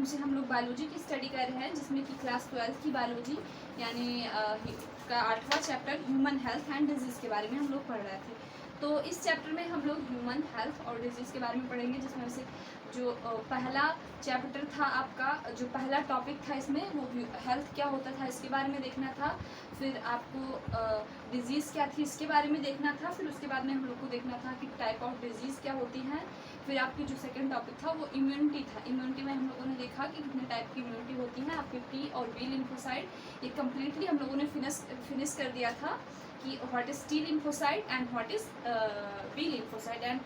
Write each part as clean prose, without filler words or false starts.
से हम लोग बायोलॉजी की स्टडी कर रहे हैं, जिसमें कि क्लास 12 की बायोलॉजी यानी का 8वां chapter human health and disease के बारे में हम लोग पढ़ रहे थे। तो इस चैप्टर में हम लोग ह्यूमन हेल्थ और डिजीज़ के बारे में पढ़ेंगे, जिसमें से जो पहला चैप्टर था आपका, जो पहला टॉपिक था इसमें वो हेल्थ क्या होता था इसके बारे में देखना था। फिर आपको डिजीज़ क्या थी इसके बारे में देखना था। फिर उसके बाद में हम लोग को देखना था कि टाइप ऑफ डिजीज़ क्या होती हैं। फिर आपकी जो सेकंड टॉपिक था वो इम्यूनिटी था। इम्यूनिटी में हम लोगों ने देखा कि कितने टाइप की इम्यूनिटी होती है आपके टी और बी लिम्फोसाइट। ये कम्प्लीटली हम लोगों ने फिनिश कर दिया था कि what is T lymphocyte and what is B lymphocyte and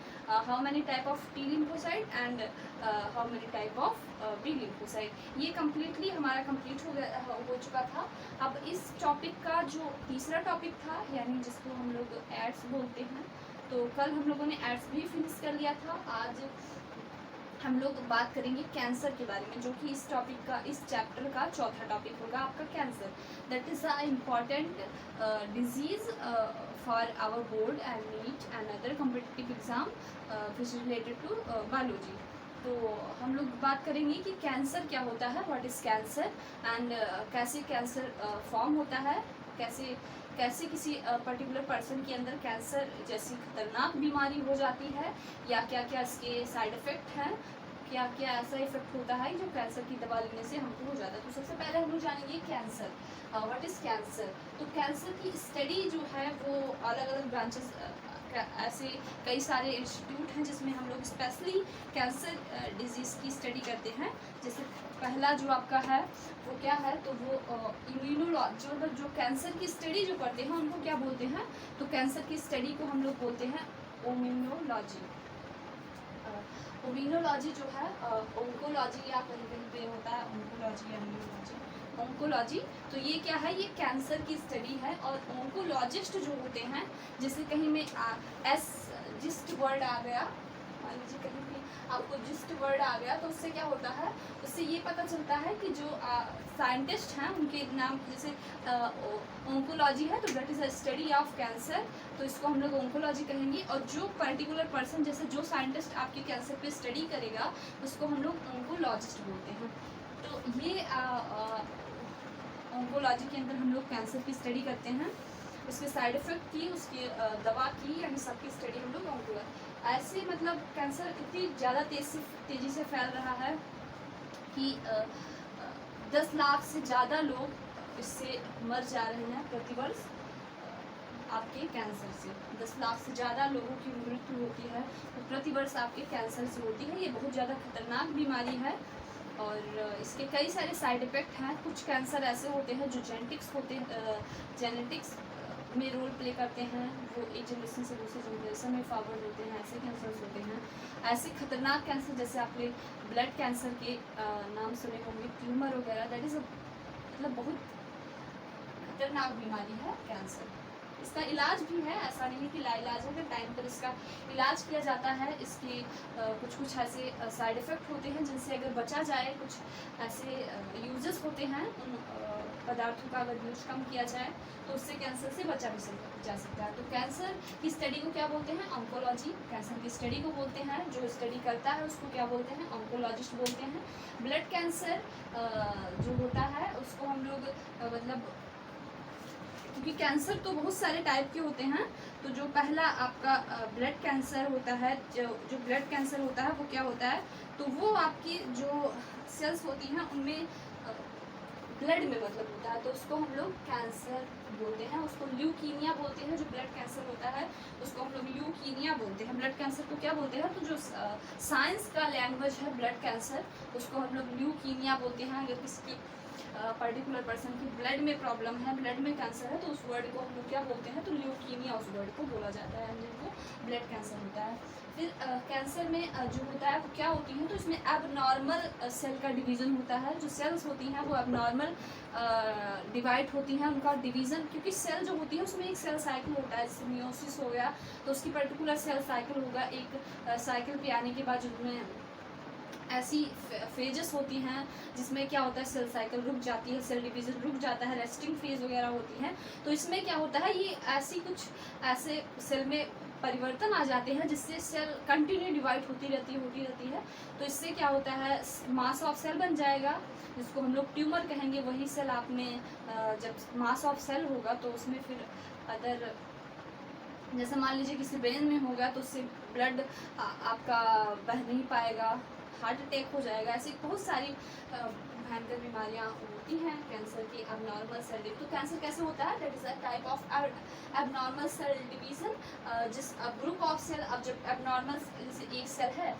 how many type of T lymphocyte and how many type of B lymphocyte. ये कम्प्लीटली हमारा कंप्लीट हो चुका था। अब इस टॉपिक का जो तीसरा टॉपिक था, यानी जिसको हम लोग एड्स बोलते हैं, तो कल हम लोगों ने एड्स भी फिनिश कर लिया था। आज हम लोग बात करेंगे कैंसर के बारे में, जो कि इस टॉपिक का, इस चैप्टर का चौथा टॉपिक होगा आपका cancer. That is a important disease for our board and NEET and other competitive exam which is related to biology. तो हम लोग बात करेंगे कि कैंसर क्या होता है, व्हाट इज़ कैंसर एंड कैसे कैंसर फॉर्म होता है, कैसे किसी पर्टिकुलर पर्सन के अंदर कैंसर जैसी खतरनाक बीमारी हो जाती है, या क्या क्या इसके साइड इफ़ेक्ट हैं, क्या क्या ऐसा इफेक्ट होता है जो कैंसर की दवा लेने से हमको हो जाता है। तो सबसे पहले हम लोग जानेंगे कैंसर, व्हाट इज़ कैंसर। तो कैंसर की स्टडी जो है वो अलग अलग ब्रांचेस, ऐसे कई सारे इंस्टीट्यूट हैं जिसमें हम लोग स्पेशली कैंसर डिजीज़ की स्टडी करते हैं। जैसे पहला जो आपका है वो क्या है, तो वो इम्यूनोलॉजी, जो कैंसर की स्टडी जो करते हैं उनको क्या बोलते हैं, तो कैंसर की स्टडी को हम लोग बोलते हैं इम्यूनोलॉजी। इम्यूनोलॉजी जो है ओंकोलॉजी या कहीं कहीं पे होता है ओंकोलॉजी या इम्यूनोलॉजी, ओंकोलॉजी। तो ये क्या है, ये कैंसर की स्टडी है। और ओंकोलॉजिस्ट जो होते हैं, जैसे कहीं में जिस्ट वर्ड आ गया, मान लीजिए कहीं भी आपको जिस्ट वर्ड आ गया, तो उससे क्या होता है, उससे ये पता चलता है कि जो साइंटिस्ट हैं उनके नाम, जैसे ओंकोलॉजी है तो that is a study of cancer, तो इसको हम लोग ओंकोलॉजी कहेंगे। और जो पर्टिकुलर पर्सन, जैसे जो साइंटिस्ट आपके कैंसर पे स्टडी करेगा उसको हम लोग ओंकोलॉजिस्ट बोलते हैं। तो ये ओंकोलॉजी के अंदर हम लोग कैंसर की स्टडी करते हैं, उसके साइड इफ़ेक्ट की, उसकी दवा की, यानी सबकी स्टडी हम लोग ओंकोलॉजी। ऐसे मतलब कैंसर इतनी ज़्यादा तेज़ी से फैल रहा है कि 10 लाख से ज़्यादा लोग इससे मर जा रहे हैं प्रतिवर्ष। आपके कैंसर से 10 लाख से ज़्यादा लोगों की मृत्यु होती है तो प्रतिवर्ष आपके कैंसर से होती है। ये बहुत ज़्यादा खतरनाक बीमारी है और इसके कई सारे साइड इफ़ेक्ट हैं। कुछ कैंसर ऐसे होते हैं जो जेनेटिक्स में रोल प्ले करते हैं, वो एक जनरेशन से दूसरे जनरेशन में फॉरवर्ड होते हैं, ऐसे कैंसर होते हैं। ऐसे खतरनाक कैंसर जैसे आपने ब्लड कैंसर के नाम सुने होंगे, ट्यूमर वगैरह, दैट इज़ मतलब बहुत खतरनाक बीमारी है कैंसर। इसका इलाज भी है, ऐसा नहीं है कि लाइलाज है, टाइम पर इसका इलाज किया जाता है। इसके कुछ ऐसे साइड इफ़ेक्ट होते हैं जिनसे अगर बचा जाए, कुछ ऐसे यूजेस होते हैं उन पदार्थों का अगर यूज कम किया जाए तो उससे कैंसर से बचा भी जा सकता है। तो कैंसर की स्टडी को क्या बोलते हैं, ऑन्कोलॉजी। कैंसर की स्टडी को बोलते हैं, जो स्टडी करता है उसको क्या बोलते हैं, ऑन्कोलॉजिस्ट बोलते हैं। ब्लड कैंसर जो होता है उसको हम लोग मतलब, क्योंकि कैंसर तो बहुत सारे टाइप के होते हैं, तो जो पहला आपका ब्लड कैंसर होता है, जो ब्लड कैंसर होता है वो क्या होता है, तो वो आपकी जो सेल्स होती हैं उनमें ब्लड में मतलब होता है, तो उसको हम लोग कैंसर बोलते हैं। उसको ल्यूकीमिया बोलते हैं। जो ब्लड कैंसर होता है उसको हम लोग ल्यूकीमिया बोलते हैं। ब्लड कैंसर को क्या बोलते हैं, तो जो साइंस का लैंग्वेज है ब्लड कैंसर, उसको हम लोग ल्यूकीमिया बोलते हैं। अगर किसी की पर्टिकुलर पर्सन की ब्लड में प्रॉब्लम है, ब्लड में कैंसर है, तो उस वर्ड को हम लोग क्या बोलते हैं, तो ल्यूकीमिया उस वर्ड को बोला जाता है, जिनको ब्लड कैंसर होता है। फिर कैंसर में जो होता है वो क्या होती है, तो इसमें एबनॉर्मल सेल का डिवीज़न होता है। जो सेल्स होती हैं वो एबनॉर्मल डिवाइड होती हैं, उनका डिवीज़न, क्योंकि सेल जो होती है उसमें एक सेल साइकिल होता है। जैसे मियोसिस हो गया तो उसकी पर्टिकुलर सेल साइकिल होगा, एक साइकिल पे आने के बाद जिसमें ऐसी फेजेस होती हैं जिसमें क्या होता है, सेल साइकिल रुक जाती है, सेल डिवीज़न रुक जाता है, रेस्टिंग फेज वगैरह होती है। तो इसमें क्या होता है, ये ऐसी कुछ ऐसे सेल में परिवर्तन आ जाते हैं जिससे सेल कंटिन्यू डिवाइड होती रहती है। तो इससे क्या होता है, मास ऑफ सेल बन जाएगा, जिसको हम लोग ट्यूमर कहेंगे। वही सेल आपने जब मास ऑफ सेल होगा तो उसमें फिर अदर, जैसे मान लीजिए किसी ब्रेन में होगा तो उससे ब्लड आपका बह नहीं पाएगा, हार्ट अटैक हो जाएगा। ऐसी बहुत सारी भयंकर बीमारियां होती हैं कैंसर की। एबनॉर्मल सेल डिवीजन, तो कैंसर कैसे होता है, that is a type of abnormal cell division. जिस ग्रुप ऑफ सेल, अब जब एबनॉर्मल, जैसे एक सेल है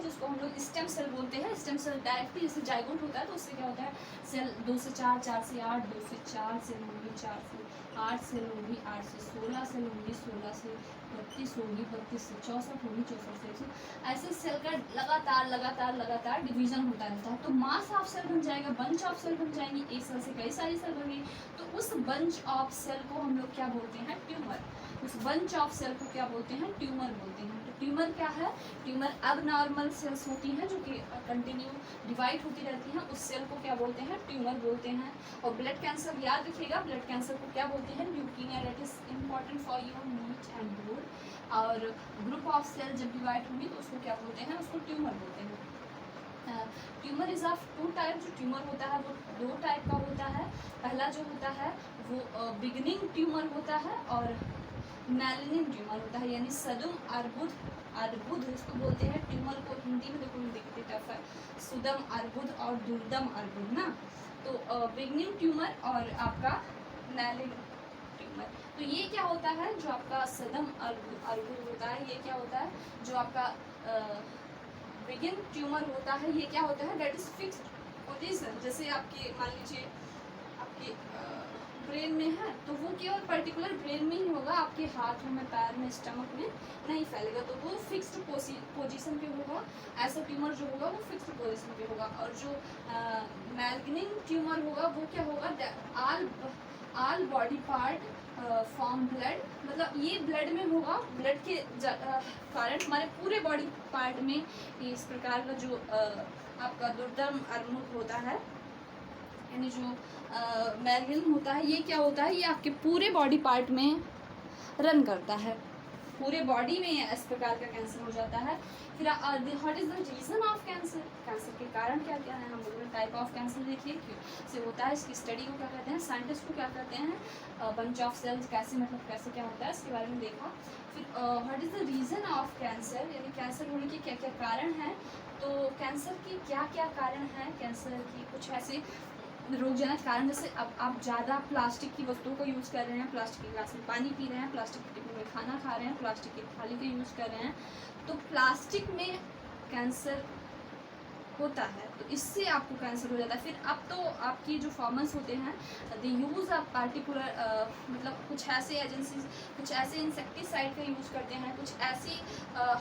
जिसको हम लोग स्टेम सेल बोलते हैं। स्टेम सेल डायरेक्टली जैसे जाइगोट होता है तो उससे क्या होता है, सेल 2 से 4, 4 से 8, 2 से 4 सेल होंगी, 4 से 8 सेल होगी, 8 से 16 सेल होगी, 16 से 32 होगी, 32 से 64 होगी, 64 से ऐसे सेल का लगातार डिवीजन होता रहता है। तो मास ऑफ सेल बन जाएगा, बंच ऑफ सेल बन जाएंगी, एक सेल से कई सारी सेल बनेगी। तो उस बंच ऑफ सेल को हम लोग क्या बोलते हैं, ट्यूमर। उस बंच ऑफ सेल को क्या बोलते हैं, ट्यूमर बोलते हैं। तो ट्यूमर क्या है, ट्यूमर एबनॉर्मल सेल्स होती हैं जो कि कंटिन्यू डिवाइड होती रहती हैं, उस सेल को क्या बोलते हैं, ट्यूमर बोलते हैं। और ब्लड कैंसर याद रखिएगा, ब्लड कैंसर को क्या बोलते हैं, leukaemia, that is important for your neat and board. और ग्रुप ऑफ सेल जब डिवाइड होंगी तो उसको क्या बोलते हैं, उसको ट्यूमर बोलते हैं। Tumour is of 2 type. जो ट्यूमर होता है वो 2 टाइप का होता है। पहला जो होता है वो बिगिनिंग ट्यूमर होता है और मैलिग्नेंट ट्यूमर होता है, यानी सदुम अर्बुद इसको बोलते हैं। ट्यूमर को हिंदी में देखो, हिंदी कितनी टफ है, सुदम अर्बुद और दुर्दम अर्बुद ना। तो बिगिनिंग ट्यूमर और आपका मैलिग्नेंट ट्यूमर। तो ये क्या होता है, जो आपका सदम अर्बुद होता है, ये क्या होता है, जो आपका बिगिन ट्यूमर होता है, ये क्या होता है, दैट इज फिक्स्ड पोजीशन। जैसे आपके मान लीजिए आपके ब्रेन में है तो वो केवल पर्टिकुलर ब्रेन में ही होगा, आपके हाथों में, पैर में, स्टमक में नहीं फैलेगा। तो वो फिक्स्ड पोजीशन पे होगा। ऐसा ट्यूमर जो होगा वो फिक्स्ड पोजीशन पे होगा। और जो मैलिग्नेंट ट्यूमर होगा वो क्या होगा, all body part form blood, मतलब ये ब्लड में होगा। ब्लड के कारण हमारे पूरे बॉडी पार्ट में इस प्रकार का जो आपका दुर्दम अर्बुद होता है, यानी जो मैलिग्नेंट होता है, ये क्या होता है, ये आपके पूरे बॉडी पार्ट में रन करता है, पूरे बॉडी में इस प्रकार का कैंसर हो जाता है। फिर what is the reason of cancer, cancer के कारण क्या क्या है, हम लोगों ने टाइप ऑफ कैंसर देखिए क्यों से होता है, इसकी स्टडी को क्या कहते हैं, साइंटिस्ट को क्या कहते हैं, बंच ऑफ सेल्स कैसे, मतलब कैसे क्या होता है, इसके बारे में देखा। फिर what is the reason of cancer, यानी कैंसर होने के क्या क्या कारण हैं। तो कैंसर के क्या क्या कारण हैं, कैंसर की कुछ ऐसे रोगजनक कारण, जैसे अब आप ज़्यादा प्लास्टिक की वस्तुओं का यूज़ कर रहे हैं, प्लास्टिक के गिलास में पानी पी रहे हैं, प्लास्टिक के डिब्बे में खाना खा रहे हैं, प्लास्टिक की थाली का यूज़ कर रहे हैं, तो प्लास्टिक में कैंसर होता है, तो इससे आपको कैंसर हो जाता है। फिर अब तो आपकी जो फार्मर्स होते हैं, द यूज़ ऑफ पार्टिकुलर मतलब कुछ ऐसे एजेंसीज, कुछ ऐसे इंसेक्टिसाइड का यूज़ करते हैं, कुछ ऐसी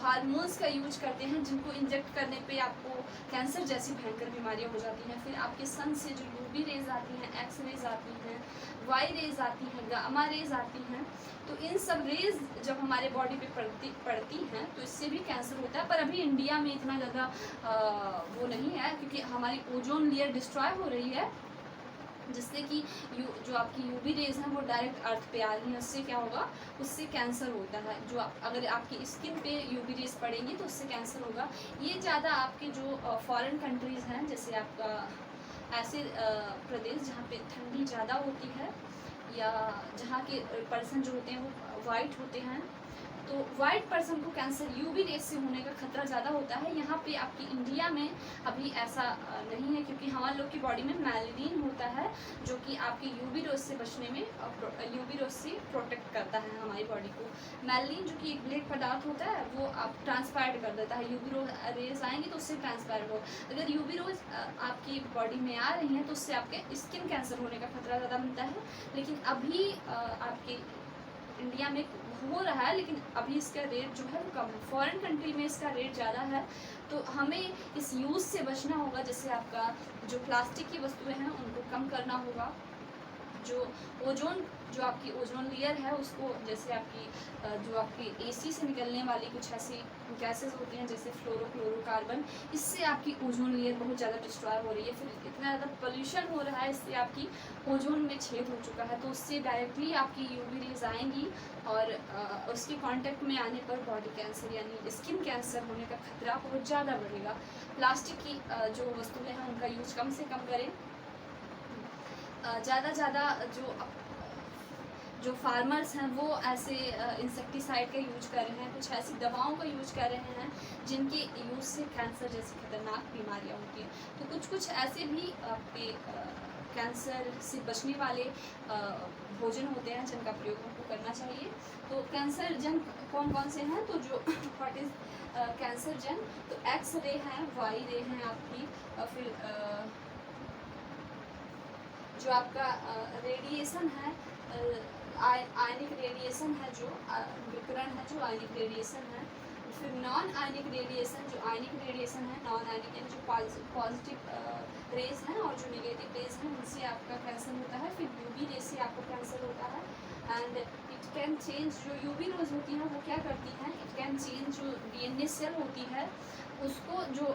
हार्मोन्स का यूज करते हैं जिनको इंजेक्ट करने पे आपको कैंसर जैसी भयंकर बीमारियां हो जाती हैं। फिर आपके सन से जो यूवी रेज आती हैं, एक्स रेज आती हैं, वाई रेज आती हैं, गामा रेज आती हैं, तो इन सब रेज जब हमारे बॉडी पे पड़ती हैं तो इससे भी कैंसर होता है। पर अभी इंडिया में इतना ज़्यादा वो नहीं है, क्योंकि हमारी ओजोन लेयर डिस्ट्रॉय हो रही है, जिससे कि जो आपकी यूवी रेज हैं वो डायरेक्ट अर्थ पे आ रही हैं, उससे क्या होगा, उससे कैंसर होता है। जो अगर आपकी स्किन पे यूवी रेज पड़ेंगी तो उससे कैंसर होगा। ये ज़्यादा आपके जो फॉरेन कंट्रीज़ हैं, जैसे आपका ऐसे प्रदेश जहाँ पे ठंडी ज़्यादा होती है, या जहाँ के पर्सन जो होते हैं वो वाइट होते हैं, तो वाइट पर्सन को कैंसर यूवी रेज से होने का खतरा ज़्यादा होता है। यहाँ पे आपकी इंडिया में अभी ऐसा नहीं है, क्योंकि हमारे लोग की बॉडी में मैलिनिन होता है जो कि आपके यूवी रेज से बचने में, यूवी रेज से प्रोटेक्ट करता है हमारी बॉडी को। मैलिनिन जो कि एक ब्लैक पदार्थ होता है वो आप ट्रांसपायर्ड कर देता है, यूवी रेज आएंगी तो उससे ट्रांसपायर्ड हो। अगर यूवी रेज आपकी बॉडी में आ रही हैं तो उससे आपके स्किन कैंसर होने का खतरा ज़्यादा मिलता है। लेकिन अभी आपके इंडिया में हो रहा है, लेकिन अभी इसका रेट जो है वो कम है। फॉरेन कंट्री में इसका रेट ज़्यादा है, तो हमें इस यूज़ से बचना होगा। जैसे आपका जो प्लास्टिक की वस्तुएं हैं उनको कम करना होगा, जो ओजोन जो आपकी ओजोन लेयर है उसको, जैसे आपकी जो आपकी एसी से निकलने वाली कुछ ऐसी गैसेस होती हैं जैसे फ्लोरोफ्लोरोकार्बन, इससे आपकी ओजोन लेयर बहुत ज़्यादा डिस्ट्रॉय हो रही है। फिर इतना ज़्यादा पोल्यूशन हो रहा है, इससे आपकी ओजोन में छेद हो चुका है, तो उससे डायरेक्टली आपकी यूवी रेज आएंगी और उसके कांटेक्ट में आने पर बॉडी कैंसर यानी स्किन कैंसर होने का खतरा बहुत ज़्यादा बढ़ेगा। प्लास्टिक की जो वस्तुएं हैं उनका यूज कम से कम करें। ज़्यादा जो फार्मर्स हैं वो ऐसे इंसेक्टिसाइड का यूज कर रहे हैं, कुछ ऐसी दवाओं का यूज कर रहे हैं जिनके यूज से कैंसर जैसी खतरनाक बीमारियां होती हैं। तो कुछ ऐसे भी आपके कैंसर से बचने वाले भोजन होते हैं जिनका प्रयोग हमको करना चाहिए। तो कैंसर जन कौन कौन से हैं, तो जो व्हाट इज़ कैंसर जन, तो एक्स रे हैं, वाई रे हैं आपकी, फिर जो आपका रेडिएशन है, आयनिक रेडिएशन है, जो विकिरण है जो आयनिक रेडिएशन है। फिर नॉन आयनिक रेडिएशन, जो आयनिक रेडिएशन है, नॉन आयनिक यानी जो पॉजिटिव रेज हैं और जो नेगेटिव रेज हैं उनसे आपका कैंसर होता है। फिर यूवी रेज से आपको कैंसर होता है। एंड इट कैन चेंज, जो यूवी रेज होती हैं वो क्या करती हैं, इट कैन चेंज जो डीएनए सेल होती है उसको जो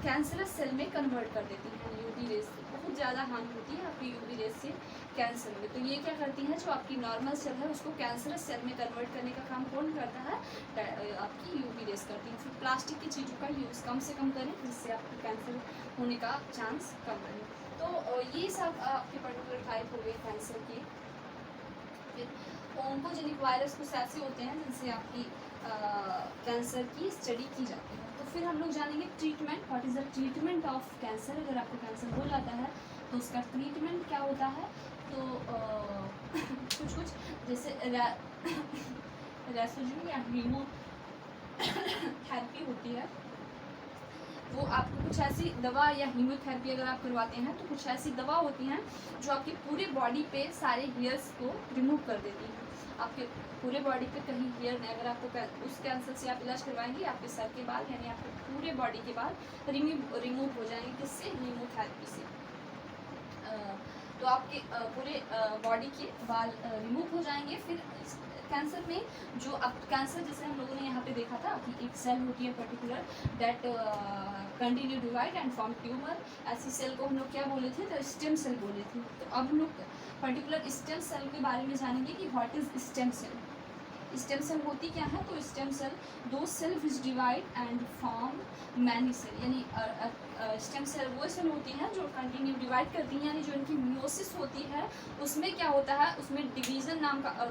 कैंसरस सेल में कन्वर्ट कर देती हैं। यूवी रेज से बहुत ज़्यादा हानि होती है आपकी यूवी रेज से कैंसर में। तो ये क्या करती हैं, जो आपकी नॉर्मल सेल है उसको कैंसरस सेल में कन्वर्ट करने का काम कौन करता है, आपकी यूवी रेज करती है। फिर प्लास्टिक की चीज़ों का यूज़ कम से कम करें जिससे आपको कैंसर होने का चांस कम रहे। तो ये सब आपके पर्टिकुलर टाइप हो गए कैंसर के। फिर ओंकोजेनिक वायरस कुछ ऐसे होते हैं जिनसे आपकी कैंसर की स्टडी की जाती है। तो फिर हम लोग जानेंगे treatment, what is the treatment of cancer. अगर आपको कैंसर हो जाता है तो उसका ट्रीटमेंट क्या होता है, तो कुछ जैसे रेसोजन या हीमोथेरेपी होती है, वो आपको कुछ ऐसी दवा या हीमोथेरेपी अगर आप करवाते हैं तो कुछ ऐसी दवा होती हैं जो आपके पूरे बॉडी पे सारे हेयर्स को रिमूव कर देती हैं। आपके पूरे बॉडी पे कहीं हेयर नहीं, अगर आपको उस कैंसर से आप इलाज करवाएंगे आपके सर के बाल यानी आपके पूरे बॉडी के बाल रिमूव हो जाएंगे। किससे, हीमोथेरेपी से। तो आपके पूरे बॉडी के बाल रिमूव हो जाएंगे। फिर कैंसर में जो अब कैंसर जैसे हम लोगों ने यहाँ पे देखा था कि एक सेल होती है particular that continue divide and form tumour, ऐसी सेल को हम लोग क्या बोले थे, तो स्टेम सेल बोले थे। तो अब हम लोग पर्टिकुलर स्टेम सेल के बारे में जानेंगे कि what is stem cell. Stem cell होती क्या है, तो स्टेम सेल दो cell which divide and form many cell, यानी स्टेम सेल वो सेल होती हैं जो कंटिन्यू डिवाइड करती हैं, यानी जो इनकी मियोसिस होती है उसमें क्या होता है, उसमें डिवीज़न नाम का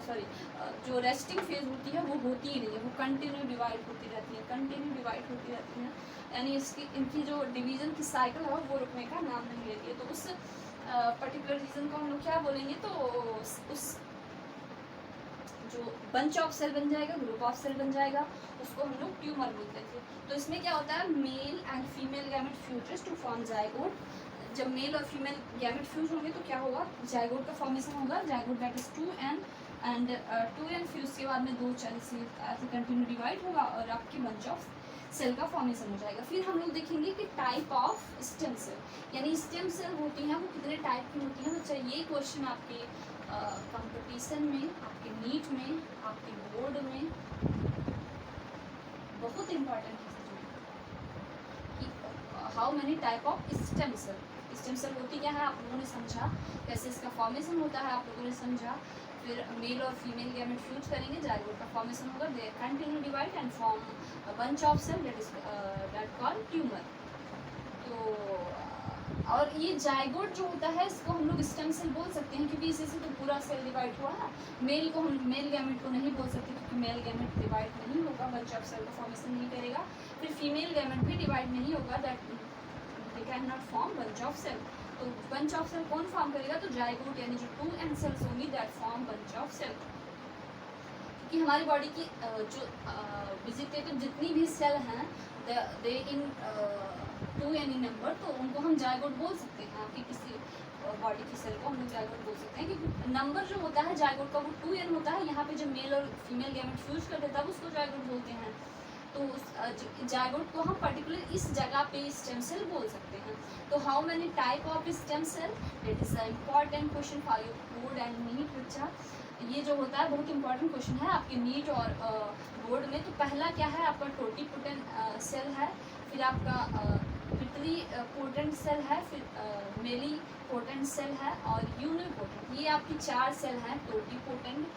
जो रेस्टिंग फेज होती है वो होती ही नहीं है, वो कंटिन्यू डिवाइड होती रहती है, कंटिन्यू डिवाइड होती रहती हैं, यानी इनकी जो डिवीज़न की साइकिल है वो रुकने का नाम नहीं लेती है। तो उस पर्टिकुलर रीजन को हम लोग क्या बोलेंगे, तो उस जो बंच ऑफ सेल बन जाएगा, ग्रुप ऑफ सेल बन जाएगा, उसको हम लोग ट्यूमर बोलते थे। तो इसमें क्या होता है, male and female gamete fusion to form zygote. जब मेल और फीमेल गैमेट फ्यूज होंगे तो क्या होगा, जायगोट का फॉर्मेशन होगा, zygote that is 2n and 2n fuse के बाद में 2 चेल से ऐसे कंटिन्यू डिवाइड होगा और आपके बंच ऑफ सेल का फॉर्मेशन हो जाएगा। फिर हम लोग देखेंगे कि टाइप ऑफ स्टेम सेल, यानी स्टेम सेल होती हैं वो कितने टाइप की होती हैं। तो ये क्वेश्चन आपके कंपटीशन में, आपके नीट में, आपके बोर्ड में बहुत इम्पॉर्टेंट है कि how many type of stem cell. Stem cell होती क्या है आप लोगों ने समझा, कैसे इसका फॉर्मेशन होता है आप लोगों ने समझा। फिर मेल और फीमेल गैमेट फ्यूज करेंगे, जायगोट का फॉर्मेशन होगा, they continue divide and form a bunch of cell that is that called tumour. तो और ये जायगोट जो होता है इसको हम लोग स्टेम सेल बोल सकते हैं क्योंकि इसी से तो पूरा सेल डिवाइड हुआ है। मेल को हम मेल गैमेट को नहीं बोल सकते क्योंकि मेल गैमेट डिवाइड नहीं होगा, बंच ऑफ सेल का फॉर्मेशन नहीं करेगा। फिर फीमेल गैमेट भी डिवाइड नहीं होगा, that they can not form bunch of cell. तो बंच ऑफ सेल कौन फॉर्म करेगा, तो जायगोट यानी जो 2n सेल्स होंगी that form bunch of cell. क्योंकि हमारी बॉडी की जो वेजिटेटिव जितनी भी सेल हैं दे इन 2n इन नंबर, तो उनको हम जायगोट बोल सकते हैं। आपकी किसी बॉडी की सेल को हम लोग जायगोट बोल सकते हैं क्योंकि नंबर जो होता है जायगोट का वो 2n होता है। यहाँ पे जब मेल और फीमेल गैमेट फ्यूज करते तब उसको जायगोट बोलते हैं। तो जायगोट को हम पर्टिकुलर इस जगह पे स्टेम सेल बोल सकते हैं। तो how many type of stem cell, it is a important question for your board and NEET बच्चा। ये जो होता है बहुत इंपॉर्टेंट क्वेश्चन है आपके नीट और बोर्ड में। तो पहला क्या है आपका टोटिपोटेंट सेल है, फिर आपका पिटरी पोटेंट सेल है, फिर मेली पोटेंट सेल है और यूनिपोटेंट। ये आपकी 4 सेल हैं, टोटिपोटेंट,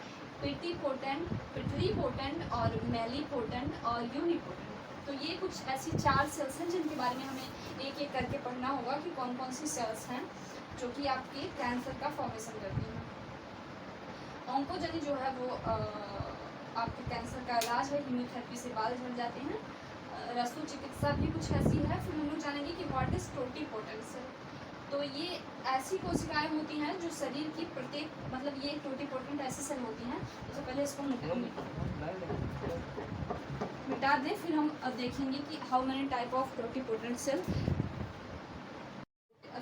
पिटीपोटेंट, पिटरी पोटेंट और मेली पोटेंट और यूनिपोटेंट। तो ये कुछ ऐसी 4 सेल्स हैं जिनके बारे में हमें एक एक करके पढ़ना होगा कि कौन कौन सी सेल्स हैं जो कि आपके कैंसर का फॉर्मेशन करती हैं। ऑन्कोजेनी जो है वो आपके कैंसर का इलाज है, कीमोथेरेपी से बाल झड़ जाते हैं। रसू चिकित्सा भी कुछ ऐसी है। फिर हम लोग जानेंगे कि व्हाट इज टोटिपोटेंट सेल। तो ये ऐसी कोशिकाएं होती हैं जो शरीर की प्रत्येक, मतलब ये टोटिपोटेंट ऐसी सेल होती हैं। तो पहले इसको मिटा दें, फिर हम अब देखेंगे कि how many type of totipotent cell,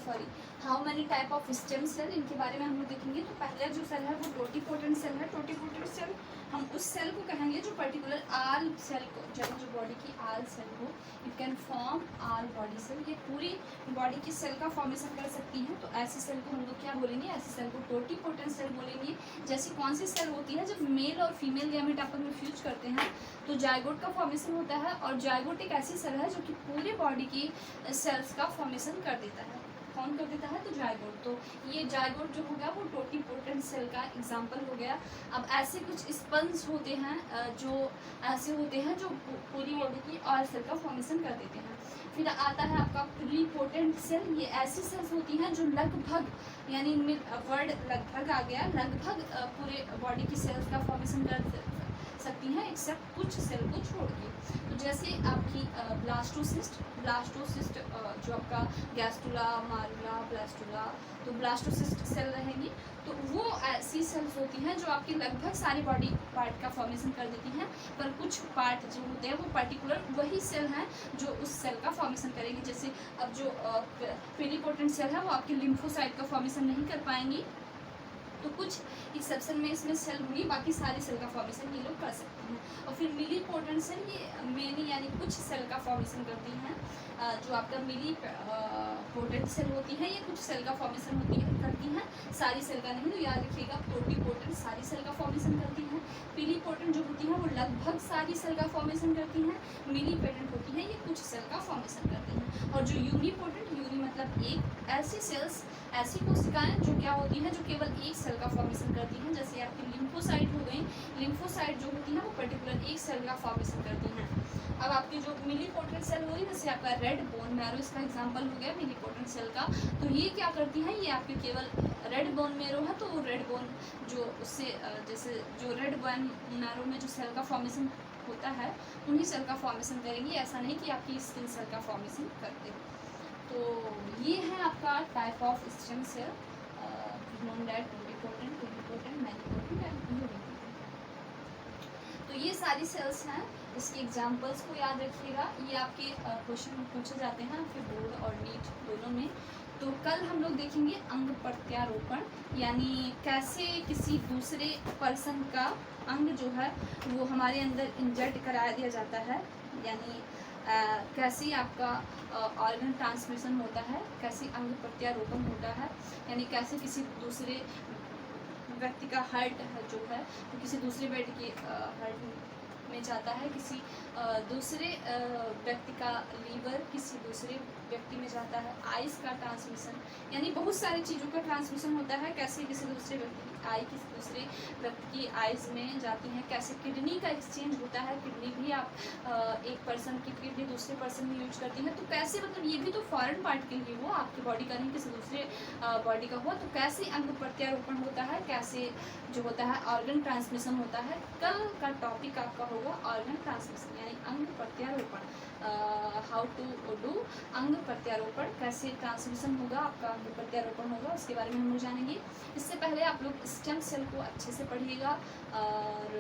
sorry how many type of stem cell, इनके बारे में हम लोग देखेंगे। तो पहला जो सेल है वो टोटिपोटेंट सेल है। टोटिपोटेंट सेल हम उस सेल को कहेंगे जो पर्टिकुलर आल सेल को, जब जो बॉडी की आल सेल हो, it can form all body cell, ये पूरी बॉडी की सेल का फॉर्मेशन कर सकती हैं। तो ऐसी सेल को हम लोग क्या बोलेंगे, ऐसी सेल को टोटिपोटेंट सेल बोलेंगे। जैसी कौन सी सेल होती है, जब मेल और फीमेल गैमेट आपस में फ्यूज करते हैं तो जायगोट का फॉर्मेशन होता है। और जायगोट एक ऐसी सेल है जो कि पूरे बॉडी की सेल्स का फॉर्मेशन कर देता है। कौन कर देता है, तो जायगोट। तो ये जायगोट जो हो गया वो टोटिपोटेंट सेल का एग्जाम्पल हो गया। अब ऐसे कुछ स्पंज होते हैं जो ऐसे होते हैं जो पूरी बॉडी की ऑल सेल का फॉर्मेशन कर देते हैं। फिर आता है आपका प्रीपोटेंट सेल। ये ऐसी सेल्स होती हैं जो लगभग, यानी इनमें वर्ड लगभग आ गया, लगभग पूरे बॉडी की सेल्स का फॉर्मेशन कर सकती हैं एक्सेप्ट कुछ सेल को छोड़ के। तो जैसे आपकी ब्लास्टोसिस्ट, ब्लास्टोसिस्ट जो आपका गैस्टुला, मारुला, ब्लास्टुला, तो ब्लास्टोसिस्ट सेल रहेंगी। तो वो ऐसी सेल्स होती हैं जो आपकी लगभग सारी बॉडी पार्ट का फॉर्मेशन कर देती हैं, पर कुछ पार्ट जो होते हैं वो पर्टिकुलर वही सेल हैं जो उस सेल का फॉर्मेशन करेंगी। जैसे अब जो प्रीपोटेंट सेल है वो आपकी लिम्फोसाइट का फॉर्मेशन नहीं कर पाएंगी, तो कुछ एक्सेप्शन में इसमें सेल हुई, बाकी सारी सेल का फॉर्मेशन ये लोग कर सकते हैं। और फिर मिली पोटेंट सेल, ये मेनी यानी कुछ सेल का फॉर्मेशन करती हैं। जो आपका मिली पोटेंट सेल होती है ये कुछ सेल का फॉर्मेशन करती हैं, सारी सेल का नहीं। तो याद रखिएगा टोटिपोटेंट सारी सेल का फॉर्मेशन करती हैं, पीलीपोटेंट जो होती है वो लगभग सारी सेल का फॉर्मेशन करती हैं, मिली पोटेंट होती है ये कुछ सेल का फॉर्मेशन करती हैं। और जो यूनिपोटेंट, यूनि मतलब एक, ऐसी सेल्स, ऐसी कोशिकाएं जो क्या होती हैं जो केवल एक सेल का फॉर्मेशन करती हैं। जैसे आपकी लिम्फोसाइट हो गई, लिम्फोसाइट जो होती है वो पर्टिकुलर एक सेल का फॉर्मेशन करती हैं। अब आपकी जो मिलीपोटेंट सेल हो रही है, जैसे आपका रेड बोन मैरो इसका एग्जांपल हो गया मिलीपोटेंट सेल का। तो ये क्या करती हैं, ये आपके केवल रेड बोन मैरो है, तो वो रेड बोन जो उससे जैसे जो रेड बोन मैरो में जो सेल का फॉर्मेशन होता है उन्हीं सेल का फॉर्मेशन करेंगी, ऐसा नहीं कि आपकी स्किन सेल का फॉर्मेशन करते। तो ये है आपका type of stem cell, known that totipotent, pluripotent, multipotent and unipotent. तो ये सारी सेल्स हैं, इसके एग्जांपल्स को याद रखिएगा। ये आपके क्वेश्चन पूछे जाते हैं फिर बोर्ड और नीट दोनों में। तो कल हम लोग देखेंगे अंग प्रत्यारोपण, यानी कैसे किसी दूसरे पर्सन का अंग जो है वो हमारे अंदर इंजेक्ट करा दिया जाता है, यानी कैसे आपका ऑर्गन ट्रांसमिशन होता है, कैसे अंग प्रत्यारोपण होता है, यानी कैसे किसी दूसरे व्यक्ति का हार्ट जो है वो किसी दूसरे व्यक्ति के हार्ट में जाता है, किसी दूसरे व्यक्ति का लीवर किसी दूसरे व्यक्ति में जाता है, आइज़ का ट्रांसमिशन, यानी बहुत सारी चीज़ों का ट्रांसमिशन होता है, कैसे किसी दूसरे व्यक्ति की आई किसी दूसरे व्यक्ति की आइज़ में जाती हैं, कैसे किडनी का एक्सचेंज होता है, किडनी भी आप एक पर्सन की किडनी दूसरे पर्सन में यूज करती हैं, तो कैसे मतलब ये भी तो फॉरेन पार्ट के लिए हो, आपकी बॉडी का नहीं किसी दूसरे बॉडी का हुआ, तो कैसे अंग प्रत्यारोपण होता है, कैसे जो होता है ऑर्गन ट्रांसमिशन होता है। कल का टॉपिक आपका होगा ऑर्गन ट्रांसमिशन यानी अंग प्रत्यारोपण, हाउ टू डू अंग प्रत्यारोपण, कैसे ट्रांसमिशन होगा आपका अंग प्रत्यारोपण होगा, उसके बारे में हम लोग जानेंगे। इससे पहले आप लोग स्टेम सेल को अच्छे से पढ़िएगा और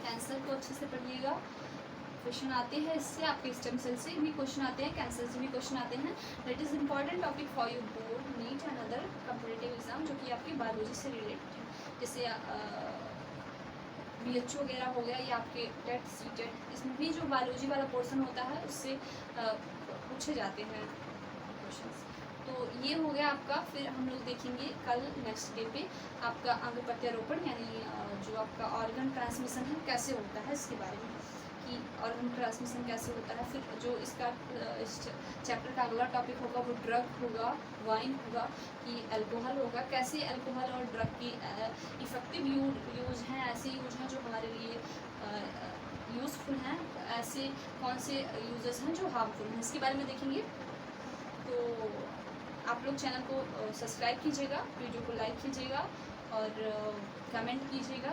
कैंसर को अच्छे से पढ़िएगा। क्वेश्चन आते हैं इससे, आपके स्टेम सेल से भी क्वेश्चन आते हैं, कैंसर से भी क्वेश्चन आते हैं। That is important topic for you board, NEET and other competitive exam जो कि आपकी बायोलॉजी से रिलेटेड है। जैसे BHO वगैरह हो गया, या आपके टेट CTET, इसमें भी जो बायोलॉजी वाला पोर्शन होता है उससे पूछे जाते हैं क्वेश्चंस। तो ये हो गया आपका। फिर हम लोग देखेंगे कल नेक्स्ट डे पे आपका अंग प्रत्यारोपण, यानी जो आपका ऑर्गन ट्रांसमिशन है कैसे होता है, इसके बारे में कि ऑर्गन ट्रांसमिशन कैसे होता है। फिर जो इसका इस चैप्टर का अगला टॉपिक होगा वो ड्रग होगा, वाइन होगा, कि अल्कोहल होगा, कैसे अल्कोहल और ड्रग की इफ़ेक्टिव यूज़ हैं, ऐसे यूज हैं जो हमारे लिए यूज़फुल हैं, ऐसे कौन से यूजेस हैं जो हार्मफुल हैं, इसके बारे में देखेंगे। तो आप लोग चैनल को सब्सक्राइब कीजिएगा, वीडियो को लाइक कीजिएगा और कमेंट कीजिएगा,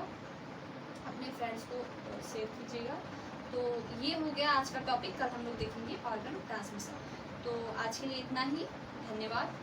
अपने फ्रेंड्स को शेयर कीजिएगा। तो ये हो गया आज का टॉपिक। कल हम लोग देखेंगे ऑर्गन ट्रांसमिशन। तो आज के लिए इतना ही, धन्यवाद।